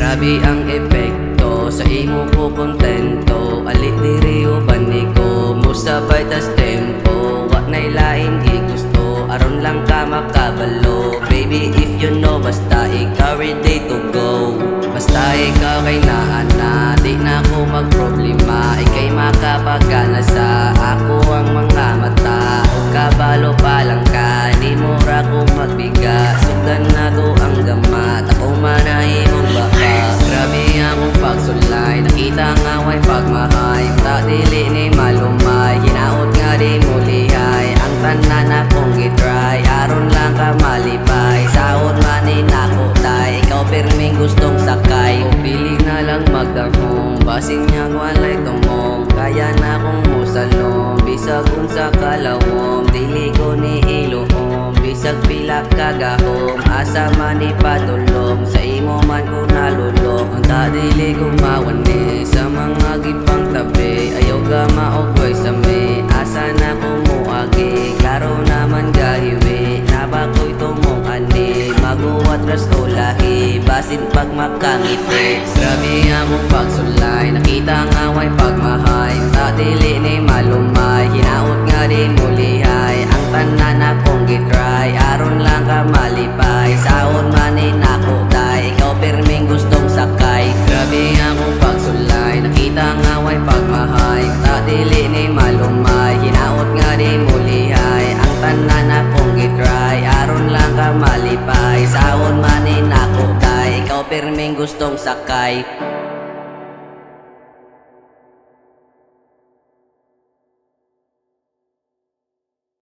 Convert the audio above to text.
Grabe ang epekto, sa imo ko kontento. Alit diri uban ni ko, musabay tas tempo. Wa na'y laing gigusto, aron lang ka makabalo. Baby if you know, basta ikaw ready to go. Basta ikaw kay naana, di na ko magproblema. Ika'y makapagana sa ako ang mga mata. O kabalo pa lang ka, di mo ra ko magbiga. Sundan na to ang gamat, ako manahin mong baka. Grabe akong pagsulay, nakita nga way pagmahay. Ta dili ni malumay, hinaot nga di mo lihay. Ang tanan akong gitry, aron lang ka malipay. Saot manin ako tay, ikaw pirming gustong sakay. O pili na lang magdahong, basing niya walay tumong. Kaya na akong musalong, bisag kung sa kalawom. Dili ko ni iluom, bisag pila kagahom. Asa man ipatulong, sa imo man ko nalulong. Unta dili ko mawani, sa mga gipang tabi. Ayaw ka maugway sa me, asa na ko muagi. Karo naman gahiwi, nabakoy tumong ani. Maguwat ras o lahi, basin pag makangiti. Grabe among pagsulay, nakita nga way pagmahay. Ta dili ni malumay, hinaot nga di mo lihay. Ang tanan akong gitry, aron lang ka malipay. Saon manin ako tay, ikaw pirming gustong sakay. Grabe among pagsulay, nakita nga way pagmahay. Ta dili ni malumay, hinaot nga di mo lihay. Ang tanan akong gitry, aron lang ka malipay. Saon manin ako tay, ikaw pirming gustong sakay.